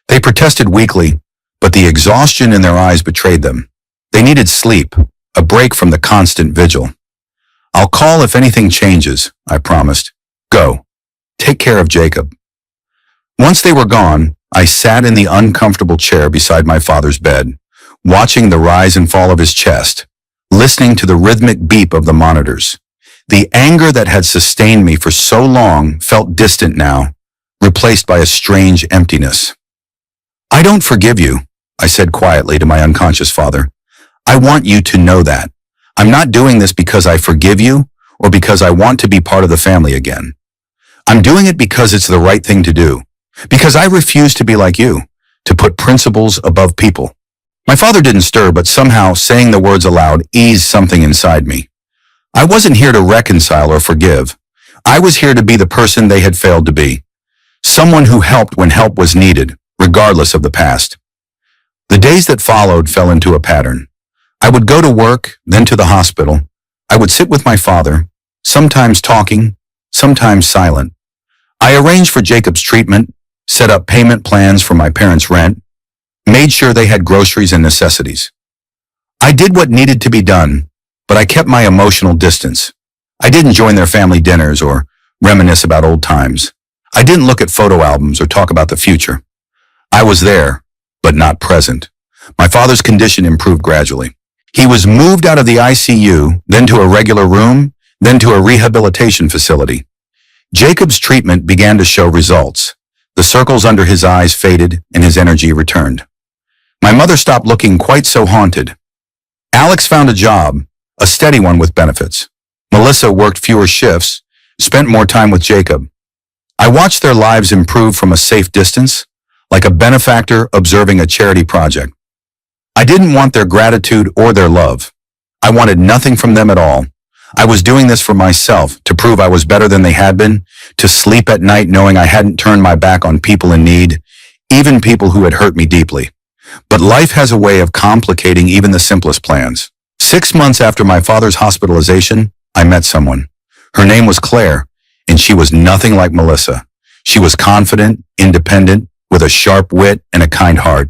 They protested weakly, but the exhaustion in their eyes betrayed them. They needed sleep, a break from the constant vigil. "I'll call if anything changes," I promised. "Go. Take care of Jacob." Once they were gone, I sat in the uncomfortable chair beside my father's bed, watching the rise and fall of his chest, listening to the rhythmic beep of the monitors. The anger that had sustained me for so long felt distant now, replaced by a strange emptiness. "I don't forgive you," I said quietly to my unconscious father. "I want you to know that. I'm not doing this because I forgive you or because I want to be part of the family again. I'm doing it because it's the right thing to do. Because I refuse to be like you, to put principles above people." My father didn't stir, but somehow saying the words aloud eased something inside me. I wasn't here to reconcile or forgive. I was here to be the person they had failed to be. Someone who helped when help was needed, regardless of the past. The days that followed fell into a pattern. I would go to work, then to the hospital. I would sit with my father, sometimes talking, sometimes silent. I arranged for Jacob's treatment, set up payment plans for my parents' rent, made sure they had groceries and necessities. I did what needed to be done, but I kept my emotional distance. I didn't join their family dinners or reminisce about old times. I didn't look at photo albums or talk about the future. I was there, but not present. My father's condition improved gradually. He was moved out of the ICU, then to a regular room, then to a rehabilitation facility. Jacob's treatment began to show results. The circles under his eyes faded and his energy returned. My mother stopped looking quite so haunted. Alex found a job, a steady one with benefits. Melissa worked fewer shifts, spent more time with Jacob. I watched their lives improve from a safe distance, like a benefactor observing a charity project. I didn't want their gratitude or their love. I wanted nothing from them at all. I was doing this for myself, to prove I was better than they had been, to sleep at night knowing I hadn't turned my back on people in need, even people who had hurt me deeply. But life has a way of complicating even the simplest plans. 6 months after my father's hospitalization, I met someone. Her name was Claire, and she was nothing like Melissa. She was confident, independent, with a sharp wit and a kind heart.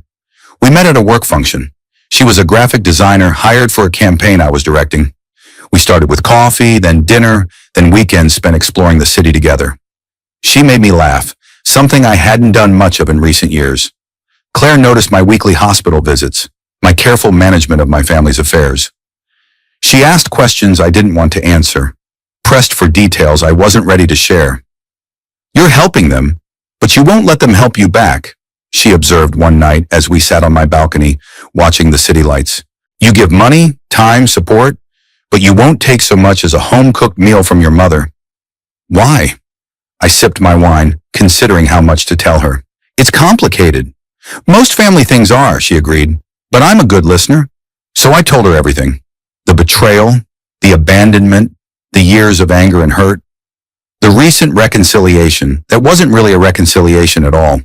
We met at a work function. She was a graphic designer hired for a campaign I was directing. We started with coffee, then dinner, then weekends spent exploring the city together. She made me laugh, something I hadn't done much of in recent years. Claire noticed my weekly hospital visits, my careful management of my family's affairs. She asked questions I didn't want to answer, pressed for details I wasn't ready to share. "You're helping them, but you won't let them help you back," she observed one night as we sat on my balcony watching the city lights. "You give money, time, support, but you won't take so much as a home-cooked meal from your mother." "Why?" I sipped my wine, considering how much to tell her. "It's complicated. Most family things are," she agreed, "but I'm a good listener." So I told her everything. The betrayal, the abandonment, the years of anger and hurt, the recent reconciliation that wasn't really a reconciliation at all.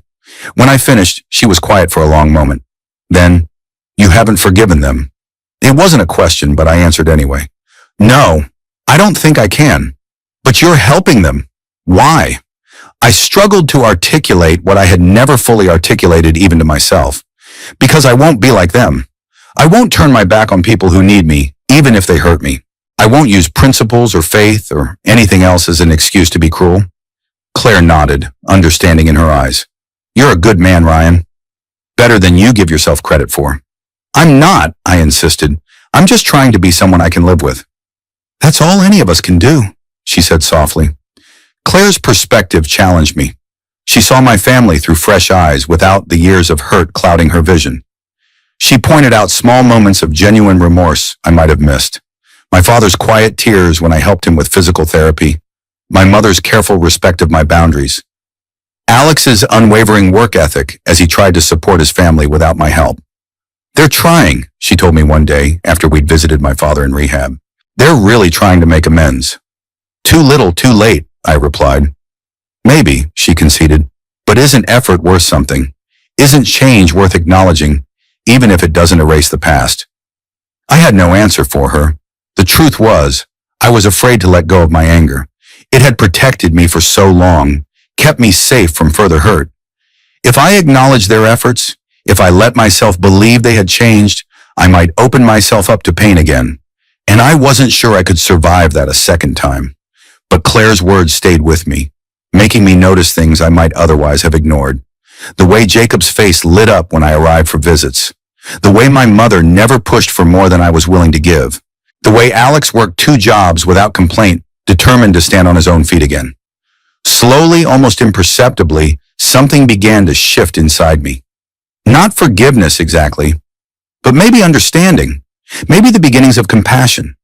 When I finished, she was quiet for a long moment. Then, "You haven't forgiven them." It wasn't a question, but I answered anyway. "No, I don't think I can." "But you're helping them. Why?" I struggled to articulate what I had never fully articulated even to myself. "Because I won't be like them. I won't turn my back on people who need me, even if they hurt me. I won't use principles or faith or anything else as an excuse to be cruel." Claire nodded, understanding in her eyes. "You're a good man, Ryan. Better than you give yourself credit for." "I'm not," I insisted. "I'm just trying to be someone I can live with." "That's all any of us can do," she said softly. Claire's perspective challenged me. She saw my family through fresh eyes without the years of hurt clouding her vision. She pointed out small moments of genuine remorse I might have missed. My father's quiet tears when I helped him with physical therapy. My mother's careful respect of my boundaries. Alex's unwavering work ethic as he tried to support his family without my help. "They're trying," she told me one day after we'd visited my father in rehab. "They're really trying to make amends." "Too little, too late," I replied. "Maybe," she conceded, "but isn't effort worth something? Isn't change worth acknowledging, even if it doesn't erase the past?" I had no answer for her. The truth was, I was afraid to let go of my anger. It had protected me for so long, kept me safe from further hurt. If I acknowledged their efforts, if I let myself believe they had changed, I might open myself up to pain again. And I wasn't sure I could survive that a second time. But Claire's words stayed with me, making me notice things I might otherwise have ignored. The way Jacob's face lit up when I arrived for visits. The way my mother never pushed for more than I was willing to give. The way Alex worked 2 jobs without complaint, determined to stand on his own feet again. Slowly, almost imperceptibly, something began to shift inside me. Not forgiveness exactly, but maybe understanding. Maybe the beginnings of compassion.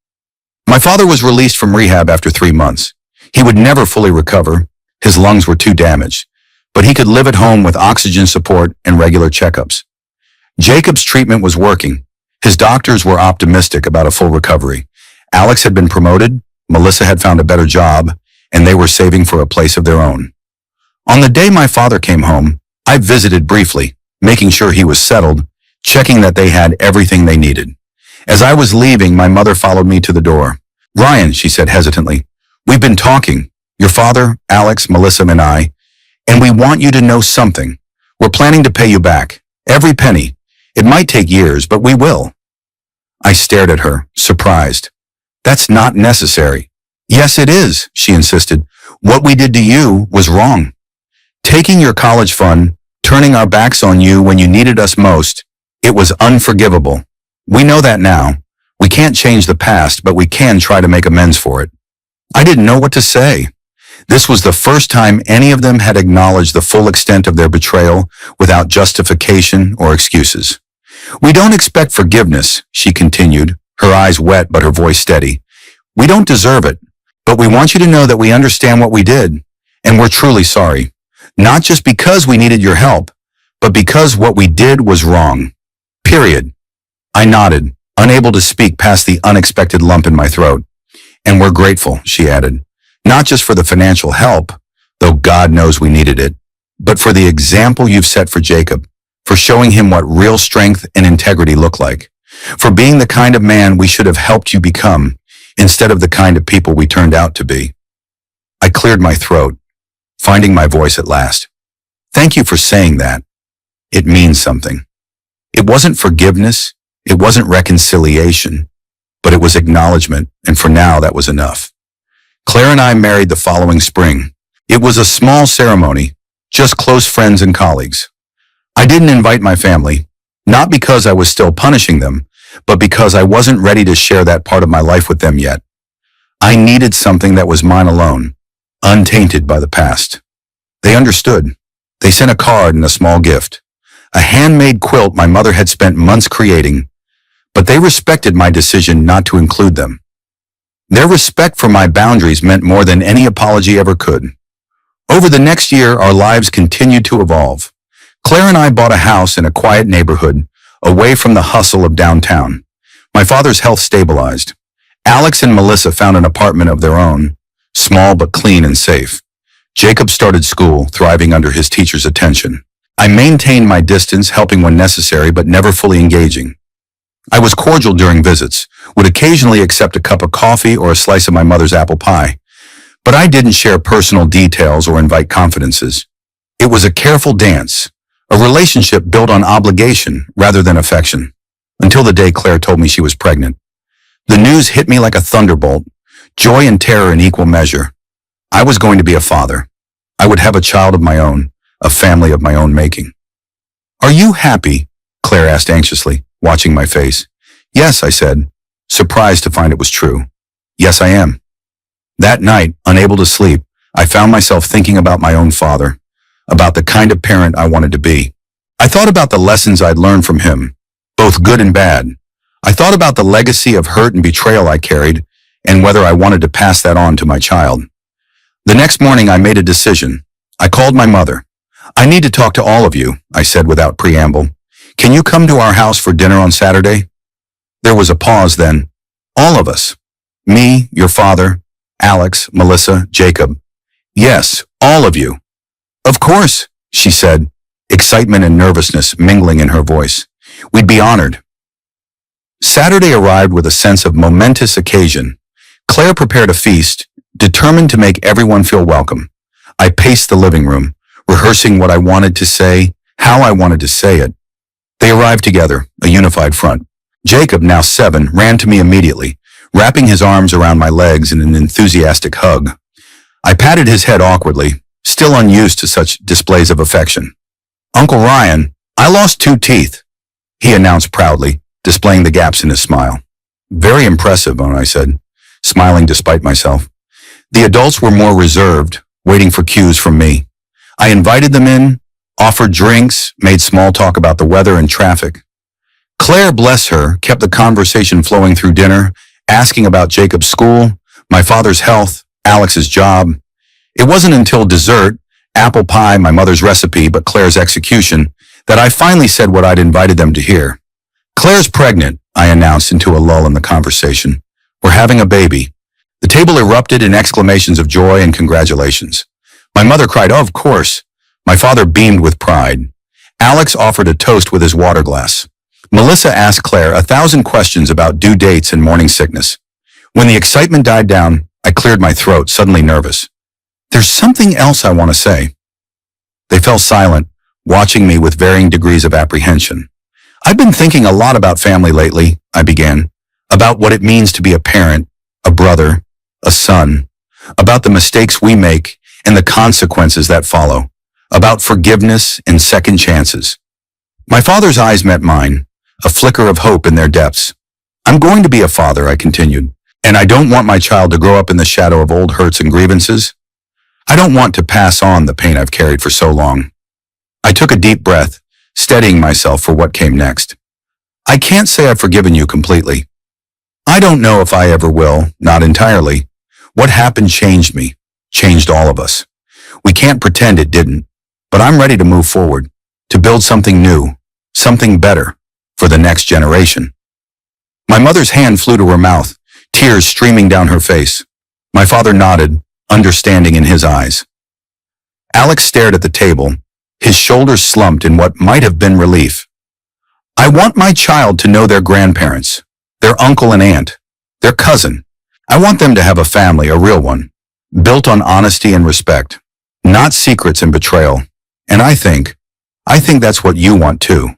My father was released from rehab after 3 months. He would never fully recover. His lungs were too damaged, but he could live at home with oxygen support and regular checkups. Jacob's treatment was working. His doctors were optimistic about a full recovery. Alex had been promoted, Melissa had found a better job, and they were saving for a place of their own. On the day my father came home, I visited briefly, making sure he was settled, checking that they had everything they needed. As I was leaving, my mother followed me to the door. "Ryan," she said hesitantly, "we've been talking, your father, Alex, Melissa, and I, and we want you to know something. We're planning to pay you back. Every penny. It might take years, but we will." I stared at her, surprised. "That's not necessary." "Yes, it is," she insisted. "What we did to you was wrong. Taking your college fund, turning our backs on you when you needed us most, it was unforgivable. We know that now. We can't change the past, but we can try to make amends for it." I didn't know what to say. This was the first time any of them had acknowledged the full extent of their betrayal without justification or excuses. "We don't expect forgiveness," she continued, her eyes wet but her voice steady. We don't deserve it, but we want you to know that we understand what we did, and we're truly sorry. Not just because we needed your help, but because what we did was wrong. Period. I nodded, unable to speak past the unexpected lump in my throat. And we're grateful, she added, not just for the financial help, though God knows we needed it, but for the example you've set for Jacob, for showing him what real strength and integrity look like, for being the kind of man we should have helped you become, instead of the kind of people we turned out to be. I cleared my throat, finding my voice at last. Thank you for saying that. It means something. It wasn't forgiveness, it wasn't reconciliation, but it was acknowledgement, and for now that was enough. Claire and I married the following spring. It was a small ceremony, just close friends and colleagues. I didn't invite my family, not because I was still punishing them, but because I wasn't ready to share that part of my life with them yet. I needed something that was mine alone, untainted by the past. They understood. They sent a card and a small gift, a handmade quilt my mother had spent months creating, but they respected my decision not to include them. Their respect for my boundaries meant more than any apology ever could. Over the next year, our lives continued to evolve. Claire and I bought a house in a quiet neighborhood, away from the hustle of downtown. My father's health stabilized. Alex and Melissa found an apartment of their own, small but clean and safe. Jacob started school, thriving under his teacher's attention. I maintained my distance, helping when necessary, but never fully engaging. I was cordial during visits, would occasionally accept a cup of coffee or a slice of my mother's apple pie, but I didn't share personal details or invite confidences. It was a careful dance, a relationship built on obligation rather than affection, until the day Claire told me she was pregnant. The news hit me like a thunderbolt, joy and terror in equal measure. I was going to be a father. I would have a child of my own, a family of my own making. Are you happy? Claire asked anxiously, watching my face. Yes, I said, surprised to find it was true. Yes, I am. That night, unable to sleep, I found myself thinking about my own father, about the kind of parent I wanted to be. I thought about the lessons I'd learned from him, both good and bad. I thought about the legacy of hurt and betrayal I carried, and whether I wanted to pass that on to my child. The next morning, I made a decision. I called my mother. I need to talk to all of you, I said without preamble. Can you come to our house for dinner on Saturday? There was a pause then. All of us. Me, your father, Alex, Melissa, Jacob. Yes, all of you. Of course, she said, excitement and nervousness mingling in her voice. We'd be honored. Saturday arrived with a sense of momentous occasion. Claire prepared a feast, determined to make everyone feel welcome. I paced the living room, rehearsing what I wanted to say, how I wanted to say it. They arrived together, a unified front. Jacob, now 7, ran to me immediately, wrapping his arms around my legs in an enthusiastic hug. I patted his head awkwardly, still unused to such displays of affection. Uncle Ryan, I lost 2 teeth, he announced proudly, displaying the gaps in his smile. Very impressive, I said, smiling despite myself. The adults were more reserved, waiting for cues from me. I invited them in, offered drinks, made small talk about the weather and traffic. Claire, bless her, kept the conversation flowing through dinner, asking about Jacob's school, my father's health, Alex's job. It wasn't until dessert, apple pie, my mother's recipe, but Claire's execution, that I finally said what I'd invited them to hear. Claire's pregnant, I announced into a lull in the conversation. We're having a baby. The table erupted in exclamations of joy and congratulations. My mother cried, "Oh, of course." My father beamed with pride. Alex offered a toast with his water glass. Melissa asked Claire 1,000 questions about due dates and morning sickness. When the excitement died down, I cleared my throat, suddenly nervous. There's something else I want to say. They fell silent, watching me with varying degrees of apprehension. I've been thinking a lot about family lately, I began, about what it means to be a parent, a brother, a son, about the mistakes we make and the consequences that follow, about forgiveness and second chances. My father's eyes met mine, a flicker of hope in their depths. I'm going to be a father, I continued, and I don't want my child to grow up in the shadow of old hurts and grievances. I don't want to pass on the pain I've carried for so long. I took a deep breath, steadying myself for what came next. I can't say I've forgiven you completely. I don't know if I ever will, not entirely. What happened changed me, changed all of us. We can't pretend it didn't, but I'm ready to move forward, to build something new, something better, for the next generation. My mother's hand flew to her mouth, tears streaming down her face. My father nodded, understanding in his eyes. Alex stared at the table, his shoulders slumped in what might have been relief. I want my child to know their grandparents, their uncle and aunt, their cousin. I want them to have a family, a real one, built on honesty and respect, not secrets and betrayal. And I think that's what you want too.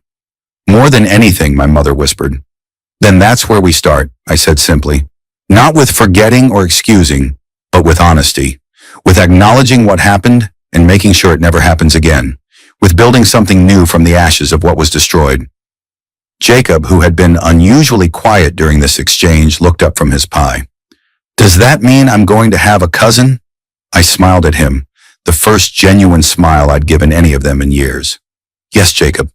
More than anything, my mother whispered. Then that's where we start, I said simply. Not with forgetting or excusing, but with honesty, with acknowledging what happened and making sure it never happens again, with building something new from the ashes of what was destroyed. Jacob, who had been unusually quiet during this exchange, looked up from his pie. Does that mean I'm going to have a cousin? I smiled at him, the first genuine smile I'd given any of them in years. Yes, Jacob.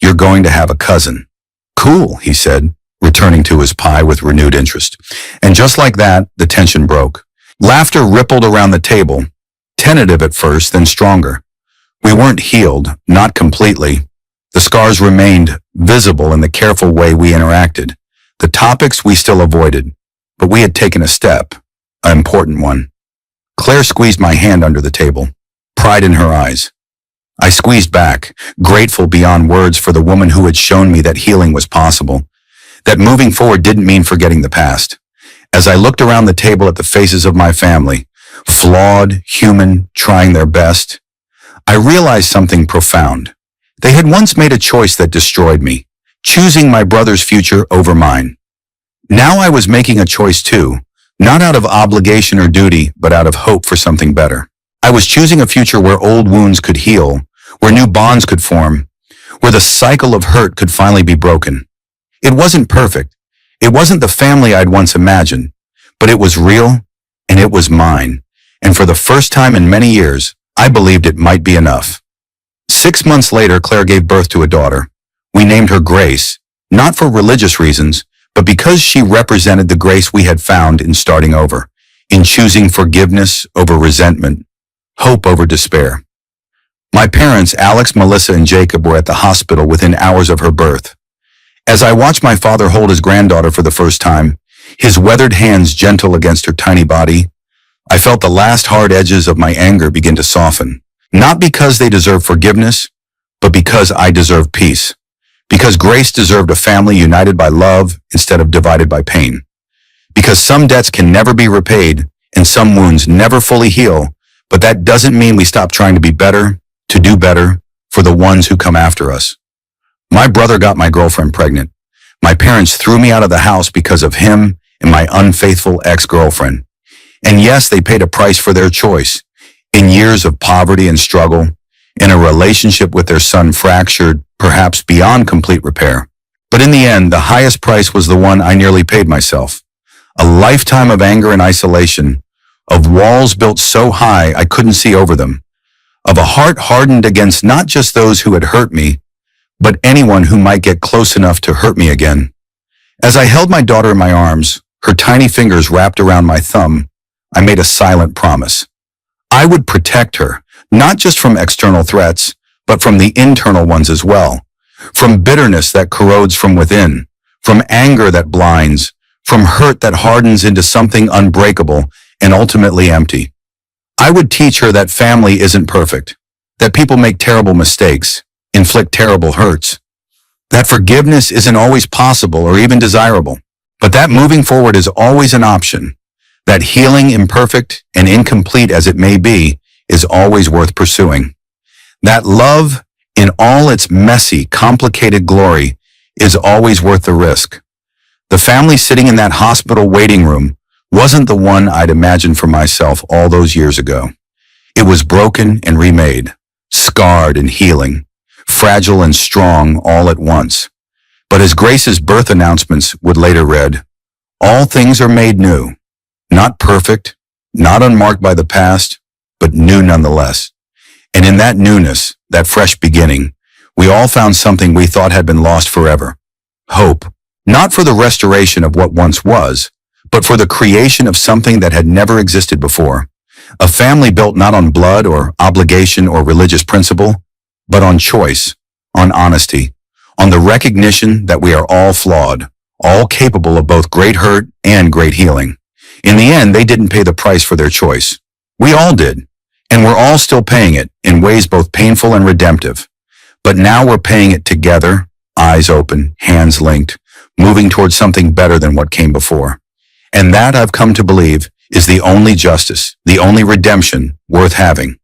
You're going to have a cousin. Cool, he said, returning to his pie with renewed interest. And just like that, the tension broke. Laughter rippled around the table, tentative at first, then stronger. We weren't healed, not completely. The scars remained visible in the careful way we interacted. The topics we still avoided, but we had taken a step, an important one. Claire squeezed my hand under the table, pride in her eyes. I squeezed back, grateful beyond words for the woman who had shown me that healing was possible, that moving forward didn't mean forgetting the past. As I looked around the table at the faces of my family, flawed, human, trying their best, I realized something profound. They had once made a choice that destroyed me, choosing my brother's future over mine. Now I was making a choice too, not out of obligation or duty, but out of hope for something better. I was choosing a future where old wounds could heal, where new bonds could form, where the cycle of hurt could finally be broken. It wasn't perfect. It wasn't the family I'd once imagined, but it was real, and it was mine. And for the first time in many years, I believed it might be enough. 6 months later, Claire gave birth to a daughter. We named her Grace, not for religious reasons, but because she represented the grace we had found in starting over, in choosing forgiveness over resentment, hope over despair. My parents, Alex, Melissa, and Jacob, were at the hospital within hours of her birth. As I watched my father hold his granddaughter for the first time, his weathered hands gentle against her tiny body, I felt the last hard edges of my anger begin to soften. Not because they deserved forgiveness, but because I deserved peace. Because Grace deserved a family united by love instead of divided by pain. Because some debts can never be repaid and some wounds never fully heal, but that doesn't mean we stop trying to be better, to do better, for the ones who come after us. My brother got my girlfriend pregnant. My parents threw me out of the house because of him and my unfaithful ex-girlfriend. And yes, they paid a price for their choice. In years of poverty and struggle, in a relationship with their son fractured, perhaps beyond complete repair. But in the end, the highest price was the one I nearly paid myself. A lifetime of anger and isolation, of walls built so high I couldn't see over them, of a heart hardened against not just those who had hurt me, but anyone who might get close enough to hurt me again. As I held my daughter in my arms, her tiny fingers wrapped around my thumb, I made a silent promise. I would protect her, not just from external threats, but from the internal ones as well. From bitterness that corrodes from within, from anger that blinds, from hurt that hardens into something unbreakable and ultimately empty. I would teach her that family isn't perfect, that people make terrible mistakes, inflict terrible hurts, that forgiveness isn't always possible or even desirable, but that moving forward is always an option, that healing, imperfect and incomplete as it may be, is always worth pursuing. That love, in all its messy, complicated glory, is always worth the risk. The family sitting in that hospital waiting room wasn't the one I'd imagined for myself all those years ago. It was broken and remade, scarred and healing, fragile and strong all at once. But as Grace's birth announcements would later read, all things are made new, not perfect, not unmarked by the past, but new nonetheless. And in that newness, that fresh beginning, we all found something we thought had been lost forever. Hope, Not for the restoration of what once was, but for the creation of something that had never existed before. A family built not on blood or obligation or religious principle, but on choice, on honesty, on the recognition that we are all flawed, all capable of both great hurt and great healing. In the end, they didn't pay the price for their choice. We all did, and we're all still paying it in ways both painful and redemptive. But now we're paying it together, eyes open, hands linked, moving towards something better than what came before. And that, I've come to believe, is the only justice, the only redemption worth having.